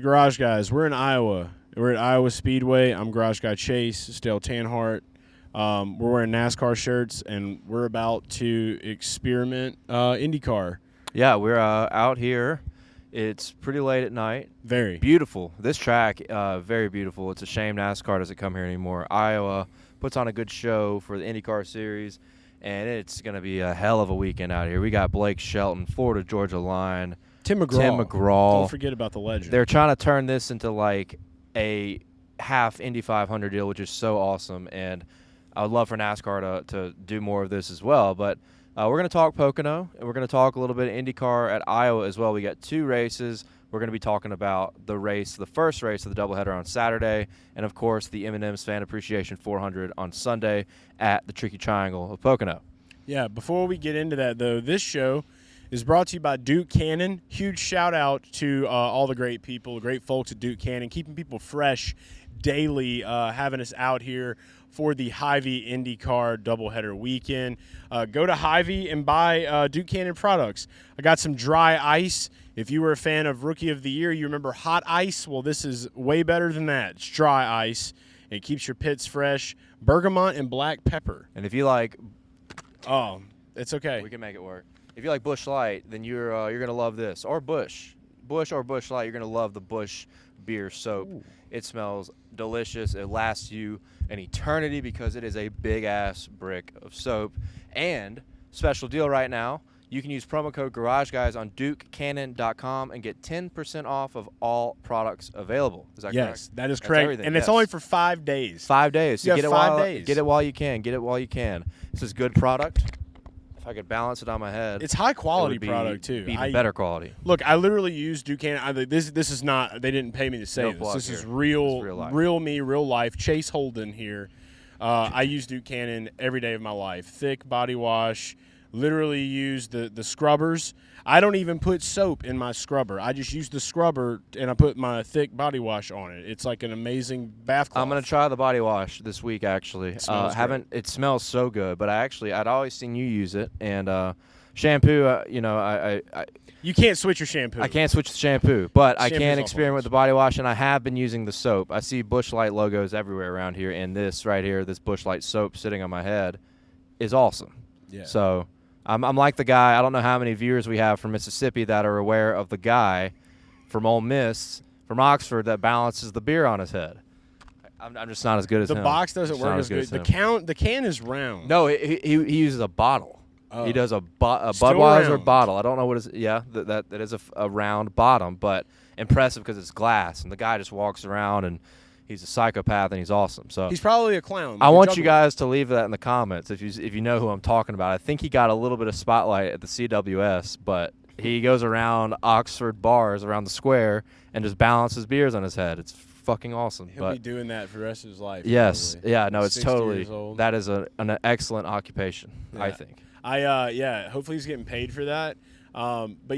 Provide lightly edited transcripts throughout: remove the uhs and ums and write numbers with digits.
the Garage Guys. We're in Iowa. We're at Iowa Speedway. I'm Garage Guy Chase, still Tanhardt. We're wearing NASCAR shirts, and we're about to experiment Indycar. Yeah, we're out here. It's pretty late at night. Very. Beautiful. This track, very beautiful. It's a shame NASCAR doesn't come here anymore. Iowa puts on a good show for the IndyCar Series, and it's going to be a hell of a weekend out here. We got Blake Shelton, Florida-Georgia line. Tim McGraw. Don't forget about the legend. They're trying to turn this into like a half Indy 500 deal, which is so awesome. And I would love for NASCAR to do more of this as well. But we're going to talk Pocono, and we're going to talk a little bit of IndyCar at Iowa as well. We got two races. We're going to be talking about the first race of the doubleheader on Saturday, and, of course, the M&Ms Fan Appreciation 400 on Sunday at the Tricky Triangle of Pocono. Yeah, before we get into that, though, this show is brought to you by Duke Cannon. Huge shout-out to all the great people, the great folks at Duke Cannon, keeping people fresh daily, having us out here for the HyVee IndyCar doubleheader weekend. Go to HyVee and buy Duke Cannon products. I got some dry ice. If you were a fan of Rookie of the Year, you remember hot ice. Well, this is way better than that. It's dry ice. It keeps your pits fresh. Bergamot and black pepper. And if you like – oh, it's okay. We can make it work. If you like Busch Light, then you're going to love this. Or Busch or Busch Light, you're going to love the Busch beer soap. Ooh. It smells delicious. It lasts you an eternity because it is a big-ass brick of soap. And special deal right now, you can use promo code GarageGuys on DukeCannon.com and get 10% off of all products available. Is that correct? Yes, that is correct. And it's only for 5 days. 5 days. So get it 5 days. Get it while you can. Get it while you can. This is good product. If I could balance it on my head, it's high quality product too. Even better quality. Look, I literally use Duke Cannon. This is not. They didn't pay me to say this. This is real me, real life. Chase Holden here. I use Duke Cannon every day of my life. Thick body wash. Literally use the scrubbers. I don't even put soap in my scrubber. I just use the scrubber and I put my thick body wash on it. It's like an amazing bath cloth. I'm gonna try the body wash this week. Actually, it smells so good. But I'd always seen you use it, and shampoo. You can't switch your shampoo. I can't switch the shampoo, but I can experiment with the body wash, and I have been using the soap. I see Busch Light logos everywhere around here, and this right here, this Busch Light soap sitting on my head, is awesome. Yeah. So. I'm like the guy, I don't know how many viewers we have from Mississippi that are aware of the guy from Ole Miss, from Oxford, that balances the beer on his head. I'm just not as good as him. The box doesn't work as good. The can is round. No, he uses a bottle. Oh. He does a Budweiser bottle. I don't know what is. Yeah, that is a round bottom, but impressive because it's glass, and the guy just walks around and he's a psychopath, and he's awesome. So he's probably a clown. I want you guys to leave that in the comments if you know who I'm talking about. I think he got a little bit of spotlight at the CWS, but he goes around Oxford bars around the square and just balances beers on his head. It's fucking awesome. He'll be doing that for the rest of his life. Yes. Probably. Yeah. No, it's totally. That is an excellent occupation. Yeah. I think. Hopefully he's getting paid for that. But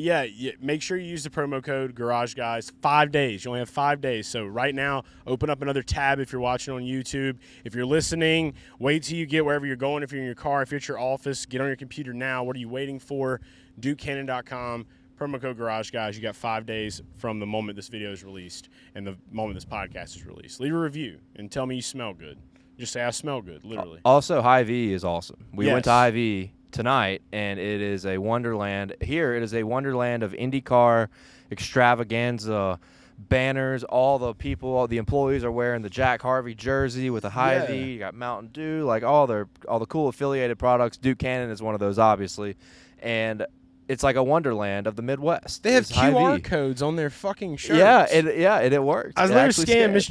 make sure you use the promo code GarageGuys. 5 days. You only have 5 days. So right now, open up another tab if you're watching on YouTube. If you're listening, wait till you get wherever you're going. If you're in your car, if you're at your office, get on your computer now. What are you waiting for? DukeCannon.com. Promo code GarageGuys. You got 5 days from the moment this video is released and the moment this podcast is released. Leave a review and tell me you smell good. Just say I smell good, literally. Also, HyVee is awesome. We went to HyVee tonight, and it is a wonderland. Here, it is a wonderland of IndyCar extravaganza banners. All the employees are wearing the Jack Harvey jersey with a HyVee. Yeah. You got Mountain Dew, like all the cool affiliated products. Duke Cannon is one of those, obviously, and it's like a wonderland of the Midwest. They have QR codes on their fucking shirts. Yeah, it worked. I was literally scanning Miss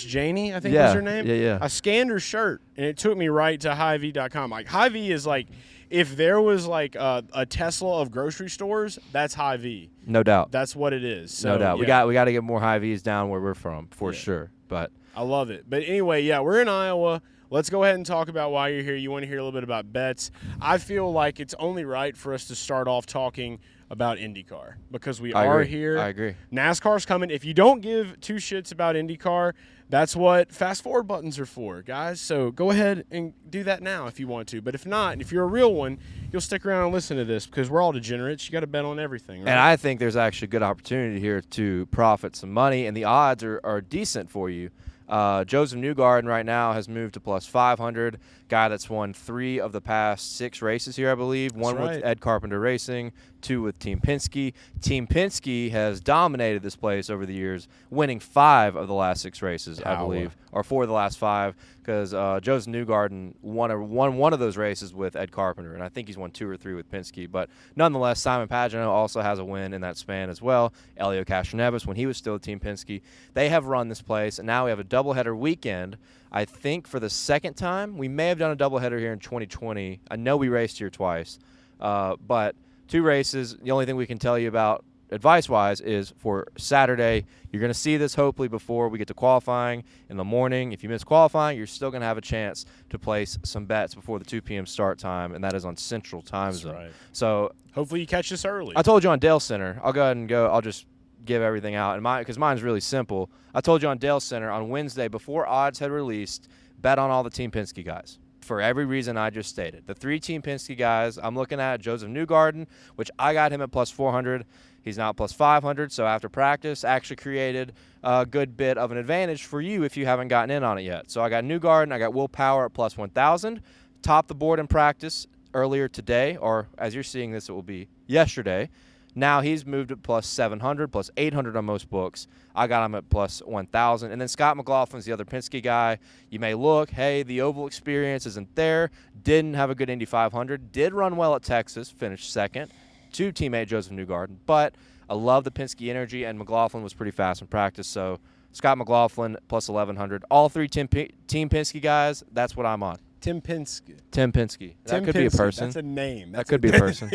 Janie, I think was her name. Yeah. I scanned her shirt, and it took me right to HyVee.com. Like, HyVee is like, if there was like a Tesla of grocery stores, that's HyVee. No doubt. That's what it is. So, no doubt. Yeah. We got to get more HyVees down where we're from, for sure. But I love it. But anyway, we're in Iowa. Let's go ahead and talk about why you're here. You want to hear a little bit about bets. I feel like it's only right for us to start off talking about IndyCar because we I are agree. here. I agree. NASCAR's coming. If you don't give two shits about IndyCar, that's what fast forward buttons are for, guys. So go ahead and do that now if you want to. But if not, and if you're a real one, you'll stick around and listen to this because we're all degenerates. You got to bet on everything, right? And I think there's actually a good opportunity here to profit some money, and the odds are decent for you. Joseph Newgarden right now has moved to plus 500. Guy that's won 3 of the past 6 races here, I believe. One with Ed Carpenter Racing, 2 with Team Penske. Team Penske has dominated this place over the years, winning 5 of the last 6 races, I believe, or 4 of the last 5, because Joseph Newgarden won one of those races with Ed Carpenter, and I think he's won 2 or 3 with Penske. But nonetheless, Simon Pagenaud also has a win in that span as well. Elio Castroneves, when he was still at Team Penske, they have run this place, and now we have a doubleheader weekend. I think for the second time, we may have done a doubleheader here in 2020. I know we raced here twice, but 2 races. The only thing we can tell you about advice-wise is for Saturday, you're going to see this hopefully before we get to qualifying in the morning. If you miss qualifying, you're still going to have a chance to place some bets before the 2 p.m. start time, and that is on Central Time Zone. Right. So hopefully you catch this early. I told you on Dale Center. I'll go ahead and go. I'll just give everything out, and because mine's really simple. I told you on Dale Center on Wednesday before odds had released, bet on all the Team Penske guys for every reason I just stated. The 3 Team Penske guys I'm looking at: Joseph Newgarden, which I got him at plus 400. He's now at plus 500. So after practice, actually created a good bit of an advantage for you if you haven't gotten in on it yet. So I got Newgarden, I got Will Power at plus 1,000. Topped the board in practice earlier today, or as you're seeing this, it will be yesterday. Now he's moved at plus 700, plus 800 on most books. I got him at plus 1,000. And then Scott McLaughlin's the other Penske guy. You may look, hey, the oval experience isn't there. Didn't have a good Indy 500. Did run well at Texas, finished second to teammate Joseph Newgarden. But I love the Penske energy, and McLaughlin was pretty fast in practice. So Scott McLaughlin plus 1,100. All 3 Team Penske guys, that's what I'm on. Tim Penske. Tim Penske. That could be a person. That's a name. That could be a person.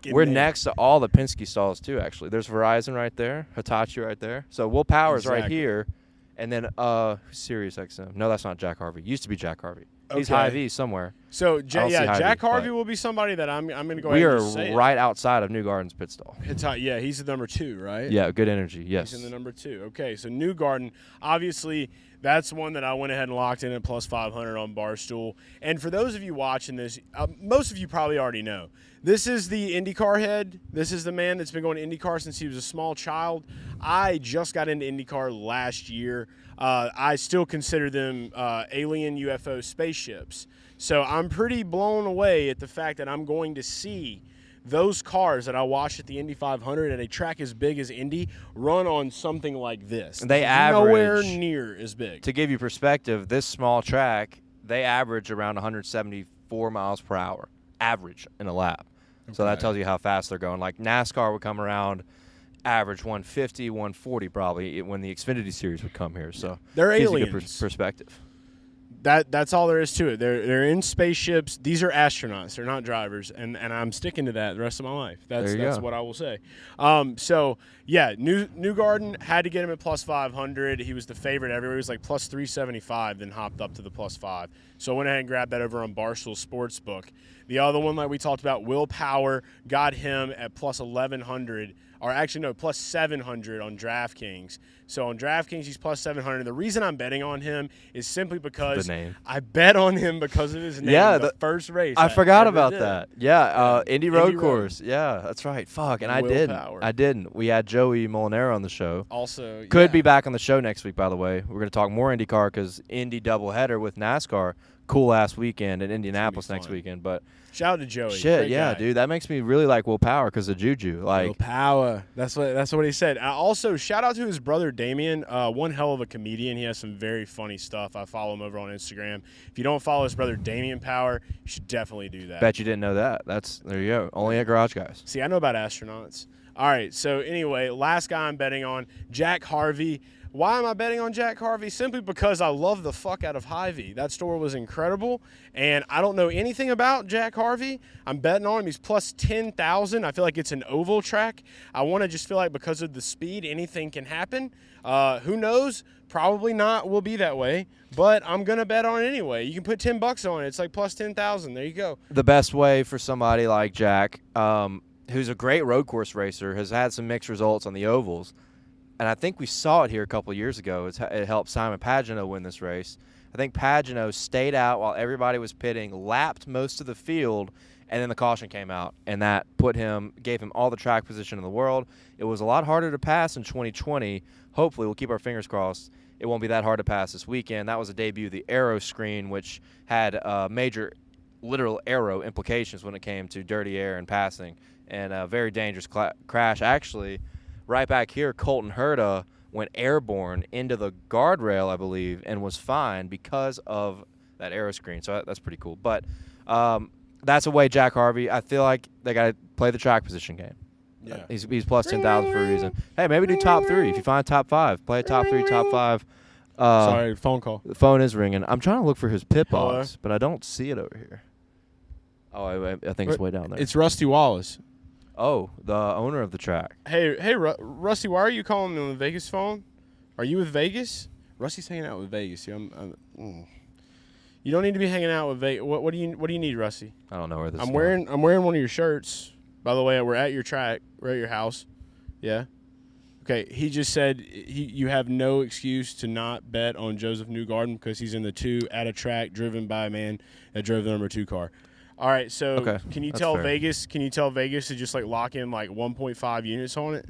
We're name. next to all the Penske stalls, too, actually. There's Verizon right there, Hitachi right there. So Will Power's right here. And then Sirius XM. No, that's not Jack Harvey. Used to be Jack Harvey. He's HyVee somewhere. So, Jack Harvey will be somebody that I'm going to go ahead and just say. We are right outside of Newgarden's pit stall. Yeah, he's the number 2, right? Yeah, good energy, yes. He's in the number 2. Okay, so Newgarden, obviously, that's one that I went ahead and locked in at plus 500 on Barstool. And for those of you watching this, most of you probably already know. This is the IndyCar head. This is the man that's been going to IndyCar since he was a small child. I just got into IndyCar last year. I still consider them alien UFO spaceships. So I'm pretty blown away at the fact that I'm going to see those cars that I watched at the Indy 500 at a track as big as Indy run on something like this. They average nowhere near as big. To give you perspective, this small track, they average around 174 miles per hour, average in a lap. Okay. So that tells you how fast they're going. Like NASCAR would come around, average 150, 140 probably when the Xfinity Series would come here. So they're aliens. A good perspective. That's all there is to it. They're in spaceships. These are astronauts. They're not drivers, and I'm sticking to that the rest of my life. That's what I will say. So yeah, Newgarden had to get him at plus 500. He was the favorite everywhere. He was like plus 375, then hopped up to the plus 5. So I went ahead and grabbed that over on Barstool Sportsbook. The other one, like we talked about, Will Power, got him at plus 1,100. Or actually, no, plus 700 on DraftKings. So on DraftKings, he's plus 700. The reason I'm betting on him is simply because I bet on him because of his name. Yeah, the first race. I forgot about that. Yeah, Indy Road Course. Yeah, that's right. Fuck, and I didn't. We had Joey Molinaro on the show. Also, could be back on the show next week, by the way. We're going to talk more IndyCar because Indy doubleheader with NASCAR. Cool-ass weekend in Indianapolis next weekend. But shout out to Joey. Shit, yeah, dude. That makes me really like Will Power because of Juju. Like Will Power. That's what he said. Also, shout out to his brother Damien. One hell of a comedian. He has some very funny stuff. I follow him over on Instagram. If you don't follow his brother Damien Power, you should definitely do that. Bet you didn't know that. There you go. Only at Garage Guys. See, I know about astronauts. All right, so anyway, last guy I'm betting on, Jack Harvey. Why am I betting on Jack Harvey? Simply because I love the fuck out of HyVee. That store was incredible, and I don't know anything about Jack Harvey. I'm betting on him. He's plus 10,000. I feel like it's an oval track. I want to just feel like because of the speed, anything can happen. Who knows? Probably not will be that way, but I'm going to bet on it anyway. You can put $10 on it. It's like plus 10,000. There you go. The best way for somebody like Jack, who's a great road course racer, has had some mixed results on the ovals. And I think we saw it here a couple of years ago. It helped Simon Pagenaud win this race. I think Pagenaud stayed out while everybody was pitting, lapped most of the field, and then the caution came out, and that gave him all the track position in the world. It was a lot harder to pass in 2020. Hopefully, we'll keep our fingers crossed. It won't be that hard to pass this weekend. That was a debut of the aero screen, which had major literal aero implications when it came to dirty air and passing, and a very dangerous crash. Actually, right back here, Colton Herta went airborne into the guardrail, I believe, and was fined because of that aero screen. So that's pretty cool. But that's a way Jack Harvey. I feel like they got to play the track position game. Yeah. He's plus 10,000 for a reason. Hey, maybe do top 3. If you find top 5, play a top 3, top 5. Sorry, phone call. The phone is ringing. I'm trying to look for his pit Hello? box, but I don't see it over here. Oh, I think it's way down there. It's Rusty Wallace. Oh, the owner of the track. Hey, Rusty, why are you calling me on the Vegas phone? Are you with Vegas? Rusty's hanging out with Vegas. See, you don't need to be hanging out with Vegas. What do you need, Rusty? I don't know where this is. I'm wearing one of your shirts. By the way, we're at your track. We're at your house. Yeah. Okay. He just said you have no excuse to not bet on Joseph Newgarden because he's in the 2 at a track driven by a man that drove the number 2 car. All right. So okay, can you that's tell fair. Vegas? Can you tell Vegas to just like lock in like 1.5 units on it?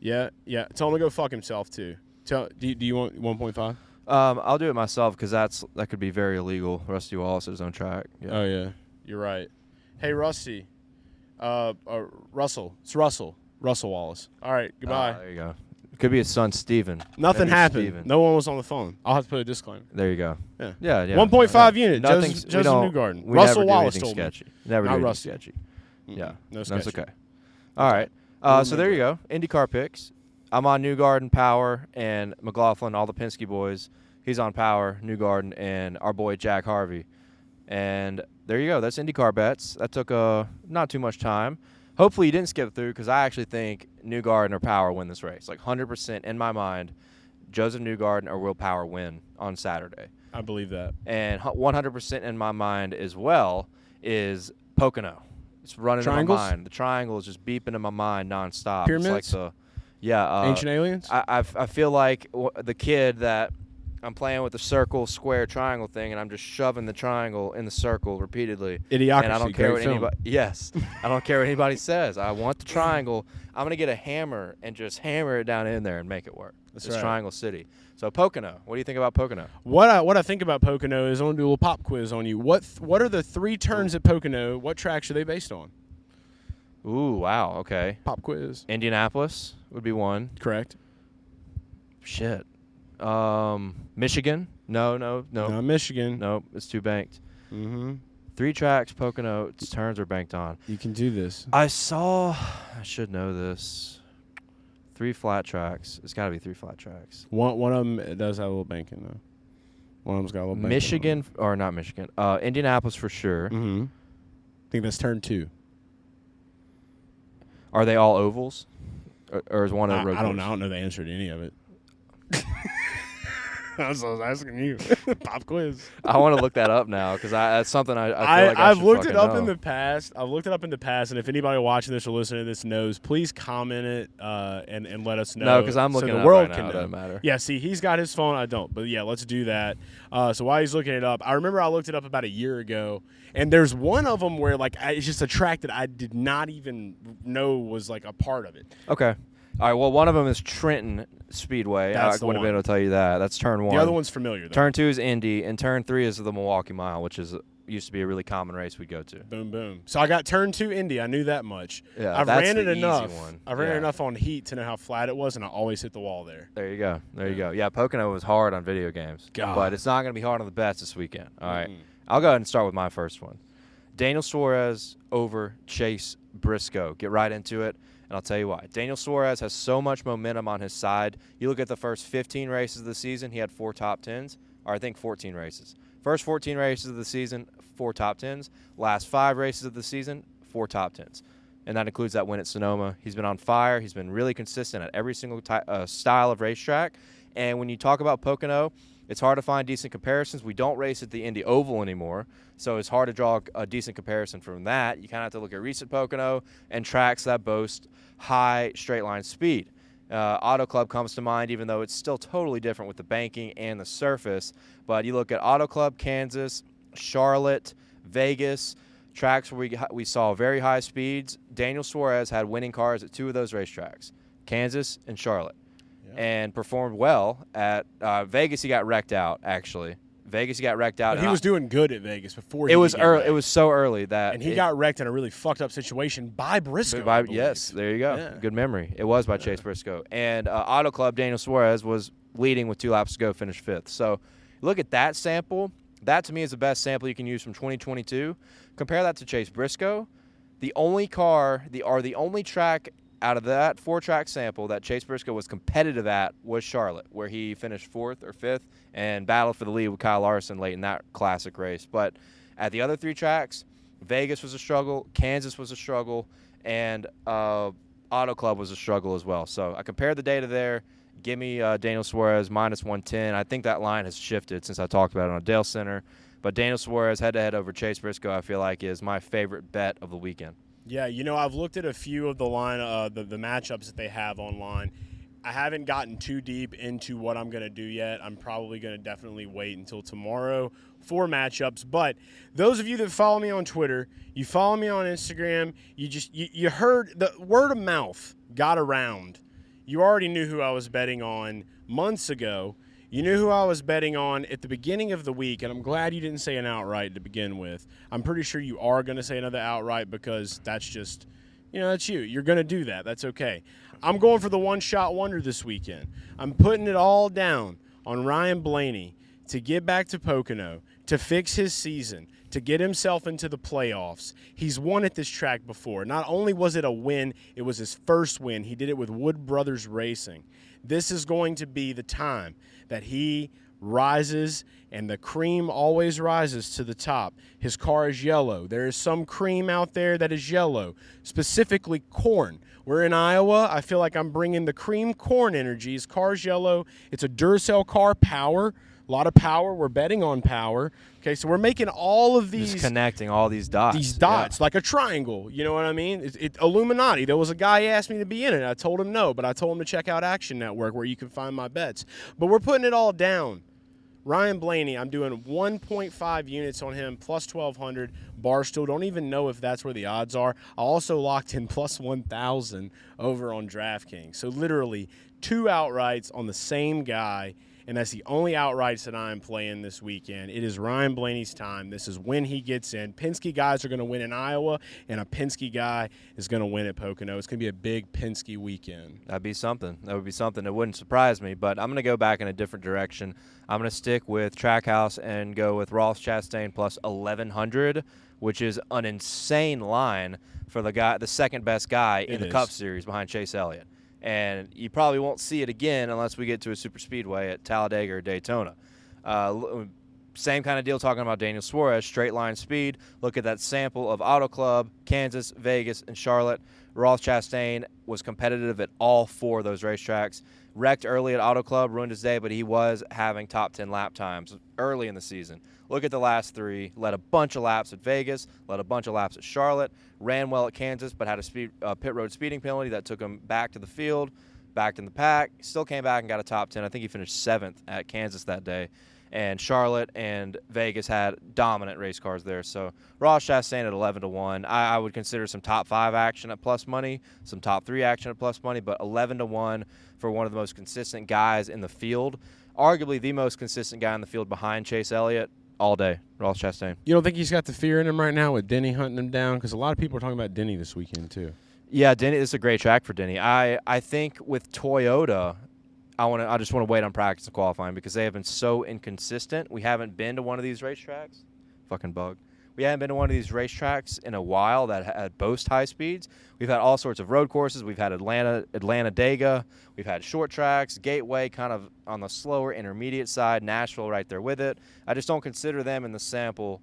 Yeah. Yeah. Tell him to go fuck himself too. Do you want 1.5? I'll do it myself because that could be very illegal. Rusty Wallace at his own track. Yeah. Oh yeah, you're right. Hey Rusty, Russell. It's Russell Wallace. All right, goodbye. There you go. It could be his son Steven. Nothing Maybe happened. Steven. No one was on the phone. I'll have to put a disclaimer. There you go. Yeah. Yeah. 1.5 unit. Nothing's- Joseph Newgarden. We Russell never Wallace do told sketchy. me. Never Not do anything Rusty. sketchy. Mm-mm. Yeah. No That's sketchy. okay. All right. So there you go. IndyCar picks. I'm on Newgarden, Power, and McLaughlin, all the Penske boys. He's on Power, Newgarden, and our boy Jack Harvey. And there you go. That's IndyCar bets. That took not too much time. Hopefully you didn't skip through because I actually think Newgarden or Power win this race. Like 100% in my mind, Joseph Newgarden or Will Power win on Saturday. I believe that. And 100% in my mind as well is Pocono. It's running Triangles? in my mind. The triangle is just beeping in my mind nonstop. Pyramids? It's like Ancient aliens? I feel like the kid that I'm playing with the circle, square, triangle thing, and I'm just shoving the triangle in the circle repeatedly. Idiocracy. And I don't care great what film. anybody. Yes, I don't care what anybody says. I want the triangle. I'm gonna get a hammer and just hammer it down in there and make it work. That's It's right. Triangle City. So Pocono. What do you think about Pocono? What I think about Pocono is I'm gonna do a little pop quiz on you. What are the 3 turns at Pocono? What tracks are they based on? Ooh, wow. Okay. Pop quiz. Indianapolis would be one. Correct. Shit. Michigan? No. No, Michigan. Nope. It's too banked. Mm-hmm. 3 tracks. Pocono. Its turns are banked on. You can do this. I should know this. 3 flat tracks. It's got to be 3 flat tracks. One of them does have a little banking though. One of them's got a little banking. Michigan or not Michigan. Indianapolis for sure. Mm-hmm. I think that's turn 2. Are they all ovals? Or is one a road I don't course? know. I don't know the answer to any of it. I was asking you. Pop quiz. I want to look that up now because that's something I feel like I I've should looked it fucking up know. in the past. I've looked it up in the past, and if anybody watching this or listening to this knows, please comment it and let us know. No, because I'm looking so at the world it right can now. It know. doesn't matter. Yeah, see, he's got his phone. I don't. But, yeah, let's do that. So while he's looking it up, I remember I looked it up about a year ago, and there's one of them where, like, it's just a track that I did not even know was, like, a part of it. Okay. All right. Well, one of them is Trenton Speedway. That's I the wouldn't have one. been able to tell you that. That's turn 1. The other one's familiar, though. Turn 2 is Indy, and turn 3 is the Milwaukee Mile, which used to be a really common race we'd go to. Boom, boom. So I got turn 2 Indy. I knew that much. Yeah, I've that's ran it the easy enough. one. I've ran it Yeah. enough on heat to know how flat it was, and I always hit the wall there. There you go. There you go. Yeah, Pocono was hard on video games. God. But it's not going to be hard on the bets this weekend. All right. Mm-mm. I'll go ahead and start with my first one. Daniel Suarez over Chase Briscoe. Get right into it, and I'll tell you why. Daniel Suarez has so much momentum on his side. You look at the first 15 races of the season, he had 4 top 10s, or I think 14 races. First 14 races of the season, 4 top 10s. Last 5 races of the season, 4 top 10s. And that includes that win at Sonoma. He's been on fire. He's been really consistent at every single style of racetrack. And when you talk about Pocono, It's hard to find decent comparisons. We don't race at the Indy Oval anymore, so it's hard to draw a decent comparison from that. You kind of have to look at recent Pocono and tracks that boast high straight line speed. Auto Club comes to mind, even though it's still totally different with the banking and the surface. But you look at Auto Club, Kansas, Charlotte, Vegas, tracks where we saw very high speeds. Daniel Suarez had winning cars at 2 of those racetracks, Kansas and Charlotte, and performed well at Vegas. He got wrecked out, actually. Vegas, he got wrecked out. But he was doing good at Vegas before he was early. wrecked. It was so early that he got wrecked in a really fucked up situation by Briscoe. Yes, there you go. Yeah. Good memory. It was by Chase Briscoe. And Auto Club, Daniel Suarez was leading with 2 laps to go, finished 5th. So look at that sample. That, to me, is the best sample you can use from 2022. Compare that to Chase Briscoe. The only track out of that 4-track sample that Chase Briscoe was competitive at was Charlotte, where he finished 4th or 5th and battled for the lead with Kyle Larson late in that classic race. But at the other 3 tracks, Vegas was a struggle, Kansas was a struggle, and Auto Club was a struggle as well. So I compared the data there. Give me Daniel Suarez minus 110. I think that line has shifted since I talked about it on Dale Center. But Daniel Suarez head-to-head over Chase Briscoe, I feel like, is my favorite bet of the weekend. Yeah, I've looked at a few of the the matchups that they have online. I haven't gotten too deep into what I'm going to do yet. I'm probably going to definitely wait until tomorrow for matchups. But those of you that follow me on Twitter, you follow me on Instagram, you heard the word of mouth got around. You already knew who I was betting on months ago. You knew who I was betting on at the beginning of the week, and I'm glad you didn't say an outright to begin with. I'm pretty sure you are going to say another outright because that's just, that's you. You're going to do that. That's okay. I'm going for the one-shot wonder this weekend. I'm putting it all down on Ryan Blaney to get back to Pocono, to fix his season, to get himself into the playoffs. He's won at this track before. Not only was it a win, it was his first win. He did it with Wood Brothers Racing. This is going to be the time that he rises, and the cream always rises to the top. His car is yellow. There is some cream out there that is yellow, specifically corn. We're in Iowa. I feel like I'm bringing the cream corn energy. His car's yellow. It's a Duracell car, power. A lot of power. We're betting on power. Okay, so we're making all of these. Just connecting all these dots. These dots, like a triangle. You know what I mean? Illuminati. There was a guy who asked me to be in it. I told him no, but I told him to check out Action Network where you can find my bets. But we're putting it all down. Ryan Blaney, I'm doing 1.5 units on him, plus 1,200. Barstool, don't even know if that's where the odds are. I also locked in plus 1,000 over on DraftKings. So literally 2 outrights on the same guy. And that's the only outrights that I'm playing this weekend. It is Ryan Blaney's time. This is when he gets in. Penske guys are going to win in Iowa, and a Penske guy is going to win at Pocono. It's going to be a big Penske weekend. That'd be something. That would be something. It wouldn't surprise me, but I'm going to go back in a different direction. I'm going to stick with Trackhouse and go with Ross Chastain plus 1,100, which is an insane line for the second best guy in the Cup Series behind Chase Elliott. And you probably won't see it again unless we get to a super speedway at Talladega or Daytona. Same kind of deal talking about Daniel Suarez, straight line speed. Look at that sample of Auto Club, Kansas, Vegas, and Charlotte. Ross Chastain was competitive at all 4 of those racetracks. Wrecked early at Auto Club, ruined his day, but he was having top 10 lap times early in the season. Look at the last 3. Led a bunch of laps at Vegas, led a bunch of laps at Charlotte, ran well at Kansas, but had a pit road speeding penalty that took him back to the field, back in the pack. Still came back and got a top 10. I think he finished 7th at Kansas that day. And Charlotte and Vegas had dominant race cars there. So Ross Chastain at 11-1. I would consider some top 5 action at plus money, some top 3 action at plus money, but 11-1 for one of the most consistent guys in the field. Arguably the most consistent guy in the field behind Chase Elliott all day, Ross Chastain. You don't think he's got the fear in him right now with Denny hunting him down? Because a lot of people are talking about Denny this weekend too. Yeah, Denny, this is a great track for Denny. I think with Toyota, I just want to wait on practice and qualifying because they have been so inconsistent. We haven't been to one of these racetracks. Fucking bug. We haven't been to one of these racetracks in a while that boast high speeds. We've had all sorts of road courses. We've had Atlanta Dega. We've had short tracks, Gateway kind of on the slower intermediate side, Nashville right there with it. I just don't consider them in the sample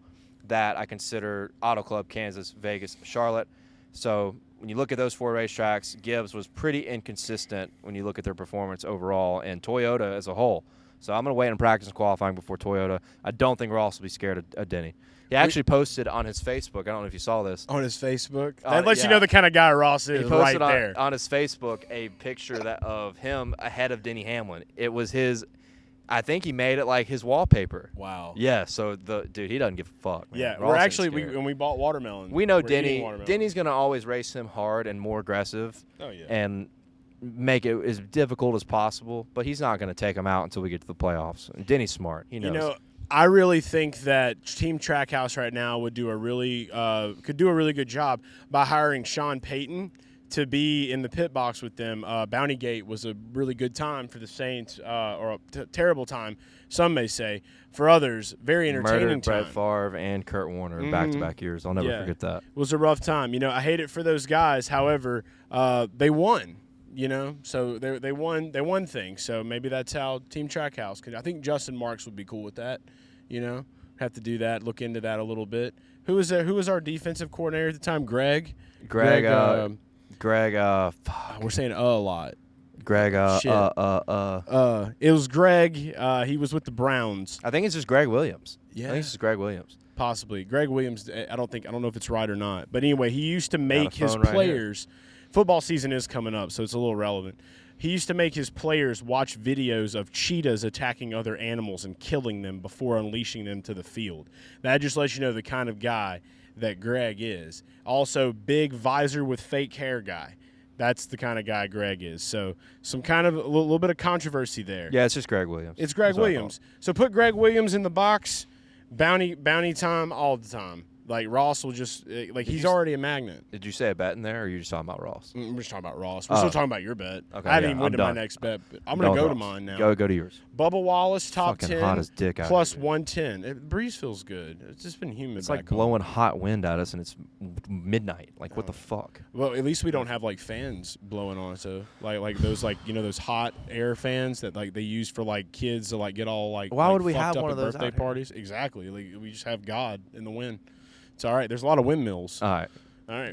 that I consider Auto Club, Kansas, Vegas, Charlotte. So when you look at those 4 racetracks, Gibbs was pretty inconsistent when you look at their performance overall, and Toyota as a whole. So I'm going to wait and practice and qualifying before Toyota. I don't think Ross will be scared of Denny. He actually posted on his Facebook. I don't know if you saw this. On his Facebook? That lets you know the kind of guy Ross is right there. On his Facebook a picture of him ahead of Denny Hamlin. It was his – I think he made it like his wallpaper. Wow. Yeah, so dude, he doesn't give a fuck, man. Yeah, Ross we're actually scared. when we bought watermelon. We know Denny's going to always race him hard and more aggressive. Oh, yeah. And make it as difficult as possible, but he's not going to take him out until we get to the playoffs. And Denny's smart. He knows. You know, I really think that Team Trackhouse right now would do a really good job by hiring Sean Payton to be in the pit box with them. Bounty Gate was a really good time for the Saints, or a terrible time, some may say. For others, very entertaining Murdered time. Brett Favre and Kurt Warner in back-to-back years. I'll never forget that. It was a rough time. You know, I hate it for those guys. However, they won. You know, so they won things. So maybe that's how Team Trackhouse could. I think Justin Marks would be cool with that. You know, have to do that. Look into that a little bit. Who was our defensive coordinator at the time? Greg. We're saying a lot. Greg. It was Greg. He was with the Browns. I think it's just Greg Williams. Yeah. I think it's just Greg Williams. Possibly. Greg Williams. I don't know if it's right or not. But anyway, he used to make his right players. Football season is coming up, so it's a little relevant. He used to make his players watch videos of cheetahs attacking other animals and killing them before unleashing them to the field. That just lets you know the kind of guy that Greg is. Also, big visor with fake hair guy. That's the kind of guy Greg is. So some kind of a little bit of controversy there. Yeah, it's just Greg Williams. It's Greg Williams. So put Greg Williams in the box, bounty time all the time. Like, Ross will just he's already a magnet. Did you say a bet in there, or are you just talking about Ross? We're just talking about Ross. We're still talking about your bet. Okay, I haven't even went to my next bet. But I'm going to go to mine now. Go to yours. Bubba Wallace, top fucking 10, hot as dick out plus here. 110. Breeze feels good. It's just been humid. It's like blowing hot wind at us, and it's midnight. Like, what the fuck? Well, at least we don't have, like, fans blowing on us. So, like those, like, you know, those hot air fans that, like, they use for, like, kids to, like, get all, like, why would we fucked have up one at of those birthday out here? parties? Exactly. Like, we just have God in the wind. It's all right. There's a lot of windmills. All right.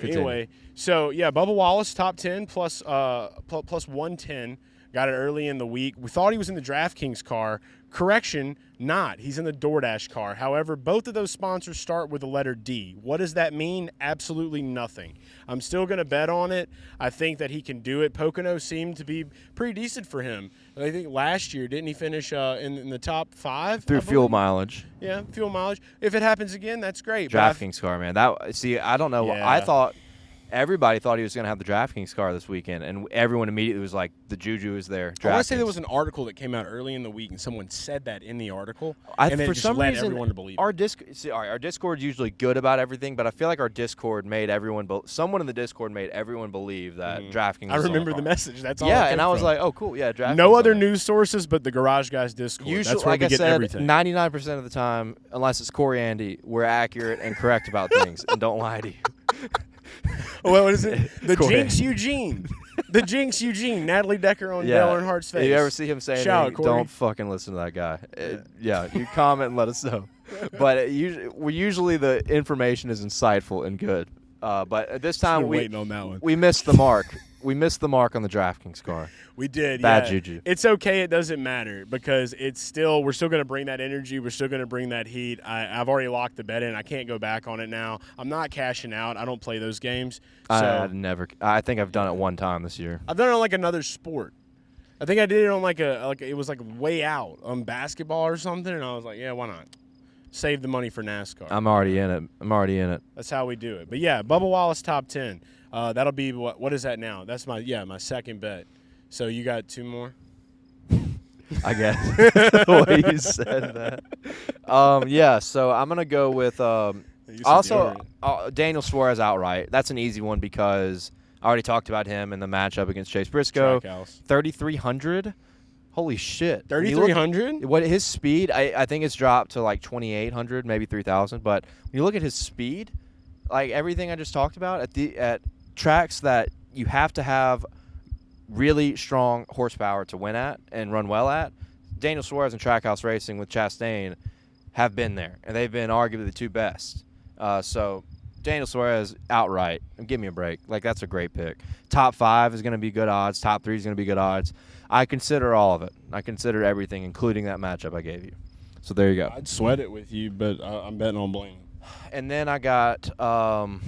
Continue. Anyway, so, yeah, Bubba Wallace, top 10, plus 110. Got it early in the week. We thought he was in the DraftKings car. Correction, not. He's in the DoorDash car. However, both of those sponsors start with the letter D. What does that mean? Absolutely nothing. I'm still going to bet on it. I think that he can do it. Pocono seemed to be pretty decent for him. I think last year, didn't he finish in the top 5? Through fuel mileage. Yeah, fuel mileage. If it happens again, that's great. DraftKings car, man. I don't know. Yeah. I thought everybody thought he was going to have the DraftKings car this weekend, and everyone immediately was like, the juju is there. I want to say there was an article that came out early in the week, and someone said that in the article, and then for just some led reason, everyone to believe our Discord's usually good about everything, but I feel like our Discord made everyone someone in the Discord made everyone believe that DraftKings I was remember on the message. That's all. Yeah, and I was like, oh, cool. Yeah, DraftKings. No other news sources but the Garage Guys Discord. Usually, that's where like we I get said, everything. 99% of the time, unless it's Corey Andy, we're accurate and correct about things and don't lie to you. What is it? The Jinx Eugene. The Jinx Eugene. Natalie Decker on Dale Earnhardt's face. If you ever see him saying Shout anything, don't fucking listen to that guy. You comment and let us know. But usually the information is insightful and good. But at this time, waiting on that one. We missed the mark. We missed the mark on the DraftKings car. We did. Bad juju. It's okay. It doesn't matter because we're still going to bring that energy. We're still going to bring that heat. I've already locked the bet in. I can't go back on it now. I'm not cashing out. I don't play those games. So I think I've done it one time this year. I've done it on like another sport. I think I did it on it was like way out on basketball or something, and I was like, yeah, why not? Save the money for NASCAR. I'm already in it. That's how we do it. But yeah, Bubba Wallace top 10. That'll be what is that now? That's my second bet. So you got 2 more? I guess the way you said that. Yeah, so I'm gonna go with also Daniel Suarez outright. That's an easy one because I already talked about him in the matchup against Chase Briscoe. 3,300. Holy shit. 3,300? What his speed? I think it's dropped to like 2,800, maybe 3,000. But when you look at his speed, like everything I just talked about at tracks that you have to have really strong horsepower to win at and run well at, Daniel Suarez and Trackhouse Racing with Chastain have been there, and they've been arguably the 2 best. So Daniel Suarez outright. Give me a break. Like, that's a great pick. Top 5 is going to be good odds. Top 3 is going to be good odds. I consider all of it. I consider everything, including that matchup I gave you. So there you go. I'd sweat it with you, but I'm betting on Blaney. And then I got I'll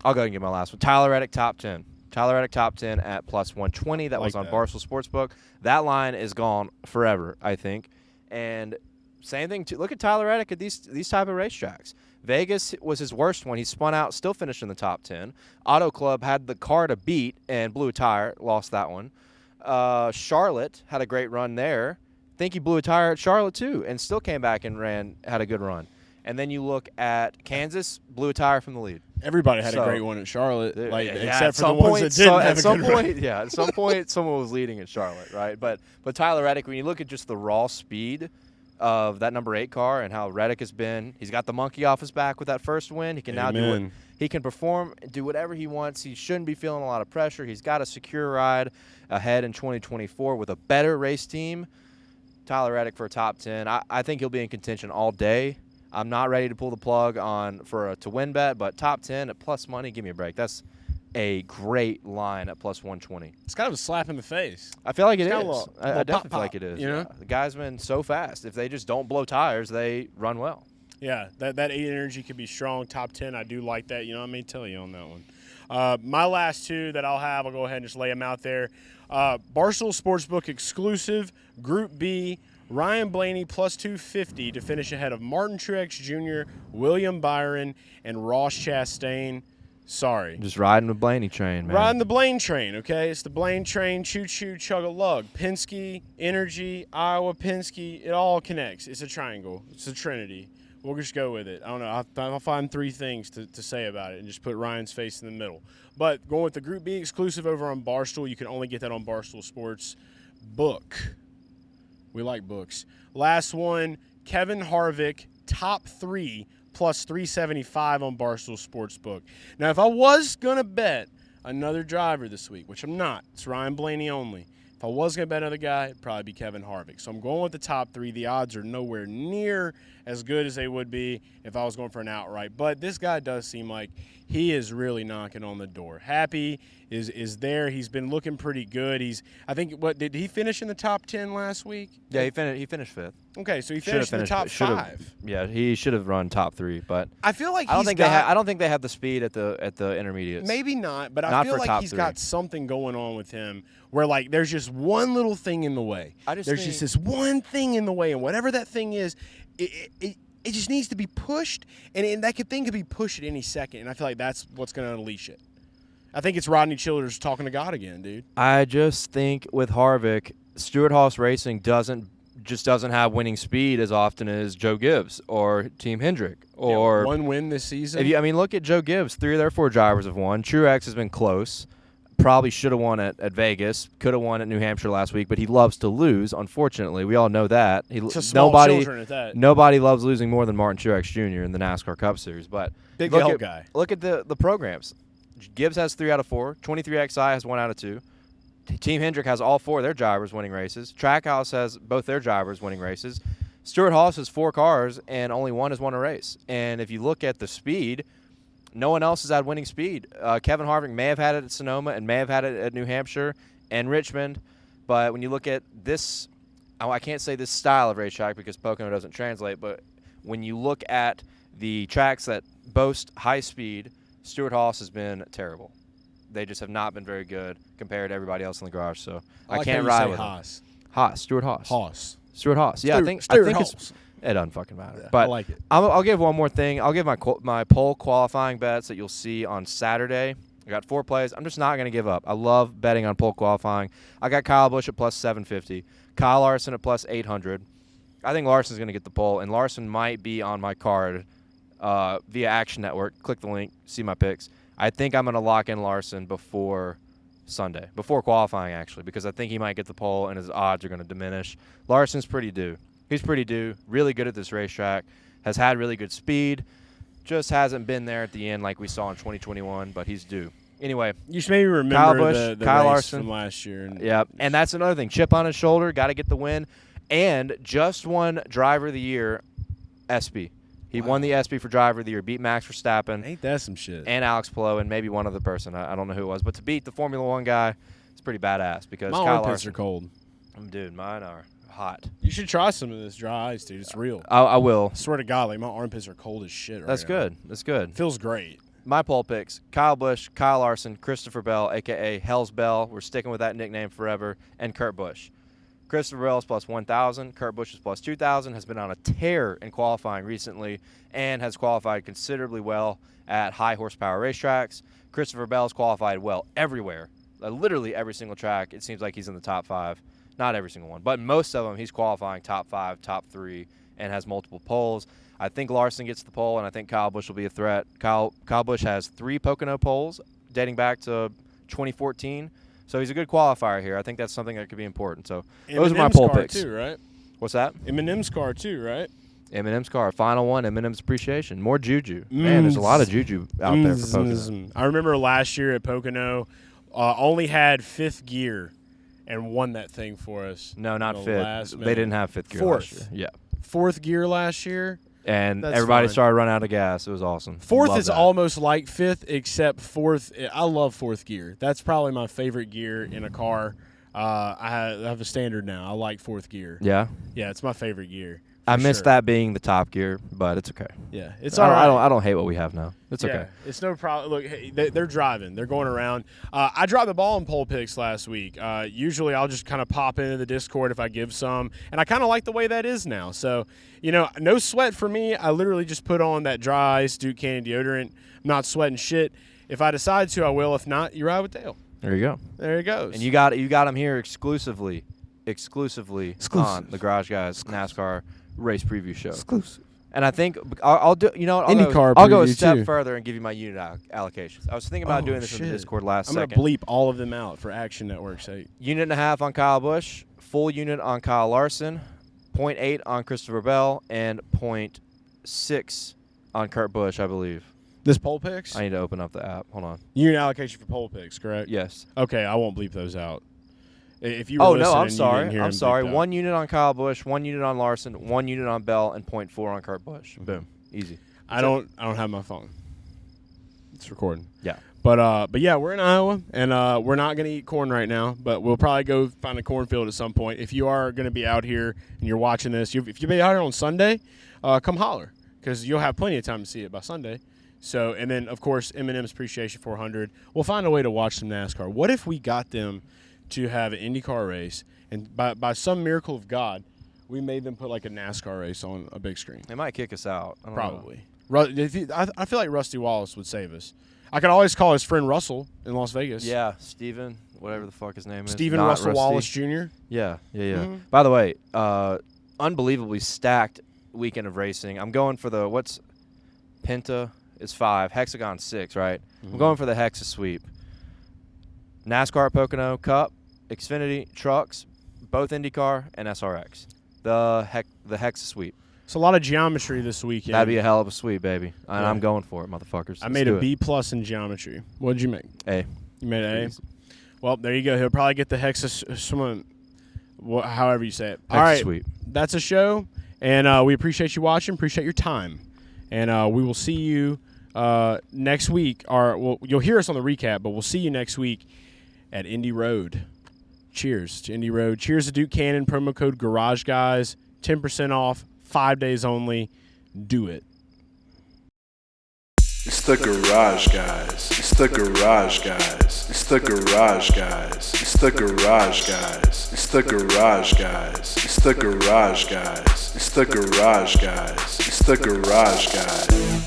go ahead and get my last one. Tyler Reddick, top 10. Tyler Reddick, top 10 at plus 120. That was on Barstool Sportsbook. That line is gone forever, I think. And same thing, too. Look at Tyler Reddick at these type of racetracks. Vegas was his worst one. He spun out, still finished in the top 10. Auto Club had the car to beat and blew a tire, lost that one. Charlotte had a great run there. I think he blew a tire at Charlotte, too, and still came back and had a good run. And then you look at Kansas, blew a tire from the lead. Everybody had a great one at Charlotte, except for the ones that didn't have a good run. At some point, someone was leading at Charlotte, right? But Tyler Reddick, when you look at just the raw speed of that number 8 car and how Reddick has been, he's got the monkey off his back with that first win. He can now he can perform, do whatever he wants. He shouldn't be feeling a lot of pressure. He's got a secure ride ahead in 2024 with a better race team. Tyler Reddick for a top 10. I think he'll be in contention all day. I'm not ready to pull the plug for a to-win bet, but top 10 at plus money, give me a break. That's a great line at plus 120. It's kind of a slap in the face. I feel like it is. I definitely feel like it is. You know? Yeah. The guy's been so fast. If they just don't blow tires, they run well. Yeah, that 8 energy could be strong. Top 10, I do like that. You know, I may tell you on that one. My last 2 that I'll go ahead and just lay them out there. Barstool Sportsbook exclusive, Group B, Ryan Blaney plus 250 to finish ahead of Martin Truex Jr., William Byron, and Ross Chastain. Sorry. Just riding the Blaney train, man. Riding the Blaine train, okay? It's the Blaine train, choo-choo, chug-a-lug. Penske, Energy, Iowa, Penske, it all connects. It's a triangle. It's a trinity. We'll just go with it. I don't know. I'll find 3 things to say about it and just put Ryan's face in the middle. But going with the Group B exclusive over on Barstool, you can only get that on Barstool Sportsbook. We like books. Last one, Kevin Harvick, top 3 plus 375 on Barstool Sportsbook. Now, if I was going to bet another driver this week, which I'm not, it's Ryan Blaney only. If I was going to bet another guy, it'd probably be Kevin Harvick. So I'm going with the top 3. The odds are nowhere near as good as they would be if I was going for an outright. But this guy does seem like he is really knocking on the door. Happy is there. He's been looking pretty good. I think, did he finish in the top 10 last week? Yeah, he finished 5th. Okay, so he finished in the top 5. Yeah, he should have run top 3, but I feel like I don't think they have the speed at the intermediates. Maybe not, but I feel like he's got something going on with him where like there's just one little thing in the way. There's just this one thing in the way, and whatever that thing is, it just needs to be pushed, and that thing could be pushed at any second, and I feel like that's what's going to unleash it. I think it's Rodney Childers talking to God again, dude. I just think with Harvick, Stewart-Haas Racing doesn't have winning speed as often as Joe Gibbs or Team Hendrick. Or one win this season. Look at Joe Gibbs. 3 of their 4 drivers have won. Truex has been close. Probably should have won at Vegas. Could have won at New Hampshire last week, but he loves to lose, unfortunately. We all know that. Children at that. Nobody loves losing more than Martin Truex Jr. in the NASCAR Cup Series. But big guy. Look at the programs. Gibbs has 3 out of 4. 23XI has 1 out of 2. Team Hendrick has all 4 of their drivers winning races. Trackhouse has both their drivers winning races. Stewart-Haas has 4 cars, and only 1 has won a race. And if you look at the speed, no one else has had winning speed. Kevin Harvick may have had it at Sonoma and may have had it at New Hampshire and Richmond. But when you look at this, I can't say this style of racetrack because Pocono doesn't translate, but when you look at the tracks that boast high speed, Stewart-Haas has been terrible. They just have not been very good compared to everybody else in the garage. So I can't ride with Haas. Haas, Stewart-Haas. Stewart-Haas. Yeah, I think it's. It doesn't fucking matter. Yeah, but I like it. I'll give one more thing. I'll give my poll qualifying bets that you'll see on Saturday. I got 4 plays. I'm just not going to give up. I love betting on pole qualifying. I got Kyle Busch at plus 750. Kyle Larson at plus 800. I think Larson's going to get the pole, and Larson might be on my card via Action Network. Click the link, see my picks. I think I'm going to lock in Larson before Sunday, before qualifying actually, because I think he might get the pole and his odds are going to diminish. Larson's pretty due. He's pretty due. Really good at this racetrack. Has had really good speed. Just hasn't been there at the end like we saw in 2021, but he's due. Anyway, you should maybe remember Kyle Busch, the Kyle race Larson from last year. And that's another thing. Chip on his shoulder. Got to get the win. And just won Driver of the Year, Espy. He won the ESPY for Driver of the Year, beat Max Verstappen. Ain't that some shit? And Alex Palou and maybe one other person. I don't know who it was. But to beat the Formula One guy, it's pretty badass because my Kyle armpits Larson, are cold. Dude, mine are hot. You should try some of this dry ice, dude. It's real. I will. I swear to God, like my armpits are cold as shit right That's now. good. That's good. Feels great. My poll picks: Kyle Busch, Kyle Larson, Christopher Bell, a.k.a. Hell's Bell. We're sticking with that nickname forever. And Kurt Busch. Christopher Bell is plus 1,000. Kurt Busch is plus 2,000. Has been on a tear in qualifying recently and has qualified considerably well at high horsepower racetracks. Christopher Bell has qualified well everywhere. Literally every single track. It seems like he's in the top 5. Not every single one, but most of them he's qualifying top 5, top 3, and has multiple poles. I think Larson gets the pole, and I think Kyle Busch will be a threat. Kyle Busch has 3 Pocono poles dating back to 2014. So he's a good qualifier here. I think that's something that could be important. So those are my poll picks. Too, right? What's that? M&M's car too, right? M&M's car. Final one, M&M's Appreciation. More juju. Man, there's a lot of juju out there for Pocono. I remember last year at Pocono, only had 5th gear and won that thing for us. No, not 5th. They didn't have 5th gear last year. Yeah. 4th gear last year. And everybody started running out of gas. It was awesome. 4th is almost like 5th, except 4th. I love 4th gear. That's probably my favorite gear in a car. I have a standard now. I like 4th gear. Yeah? Yeah, it's my favorite gear. I miss that being the top gear, but it's okay. Yeah, it's all right. I don't hate what we have now. It's okay. It's no problem. Look, hey, they're driving. They're going around. I dropped the ball in poll picks last week. Usually I'll just kind of pop into the Discord if I give some, and I kind of like the way that is now. So, no sweat for me. I literally just put on that dry ice Duke Cannon deodorant. I'm not sweating shit. If I decide to, I will. If not, you ride with Dale. There you go. There it goes. And you got him here exclusively on the Garage Guys NASCAR race preview show. Exclusive. And I think I'll do. IndyCar I'll go a preview, step too. further and give you my unit allocations. I was thinking about doing this in the Discord last I'm second. gonna bleep all of them out for Action Network's sake. Unit and a half on Kyle Busch, full unit on Kyle Larson, 0.8 on Christopher Bell, and 0.6 on Kurt Busch, I believe. This poll picks? I need to open up the app. Hold on. Unit allocation for poll picks, correct? Yes. Okay, I won't bleep those out. If you were listening, I'm you sorry. didn't hear I'm them sorry. bleeped out. 1 unit on Kyle Busch, 1 unit on Larson, 1 unit on Bell, and 0.4 on Kurt Busch. Boom. Easy. I don't have my phone. It's recording. Yeah. But yeah, we're in Iowa, and we're not going to eat corn right now, but we'll probably go find a cornfield at some point. If you are going to be out here and you're watching this, if you'll be out here on Sunday, come holler, because you'll have plenty of time to see it by Sunday. So, and then, of course, M&M's Appreciation 400. We'll find a way to watch some NASCAR. What if we got them to have an IndyCar race, and by some miracle of God, we made them put like a NASCAR race on a big screen? They might kick us out. I don't Probably. I feel like Rusty Wallace would save us. I could always call his friend Russell in Las Vegas. Yeah, Steven, whatever the fuck his name is. Stephen Not Russell Rusty. Wallace Jr. Yeah. Mm-hmm. By the way, unbelievably stacked weekend of racing. I'm going for what's Penta is 5, Hexagon 6, right? Mm-hmm. I'm going for the Hexa sweep. NASCAR Pocono Cup, Xfinity Trucks, both IndyCar and SRX. The Hexa sweep. It's a lot of geometry this weekend. That'd be a hell of a sweep, baby. And Yeah. I'm going for it, motherfuckers. I made a B+ in geometry. What did you make? A. You made an A? Easy. Well, there you go. He'll probably get the Hexa swim, however you say it. Hexa All right, sweep. That's a show, and we appreciate you watching, appreciate your time. And we will see you next week. You'll hear us on the recap, but we'll see you next week at Indy Road. Cheers to Indy Road. Cheers to Duke Cannon. Promo code Garage Guys. 10% off. 5 days only. Do it. It's the Garage Guys. It's the Garage Guys. It's the Garage Guys. It's the Garage Guys. It's the Garage Guys. It's the Garage Guys. It's the Garage Guys. It's the Garage Guys.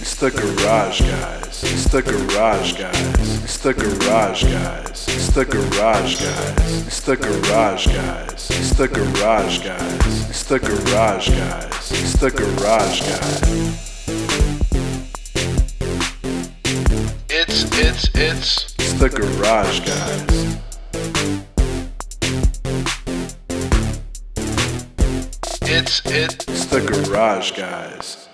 It's the Garage Guys. It's the Garage Guys. It's the Garage Guys. It's the Garage Guys. It's the Garage Guys. It's the Garage Guys. It's the Garage Guys. It's the Garage Guys. It's the Garage Guys. It's the Garage Guys.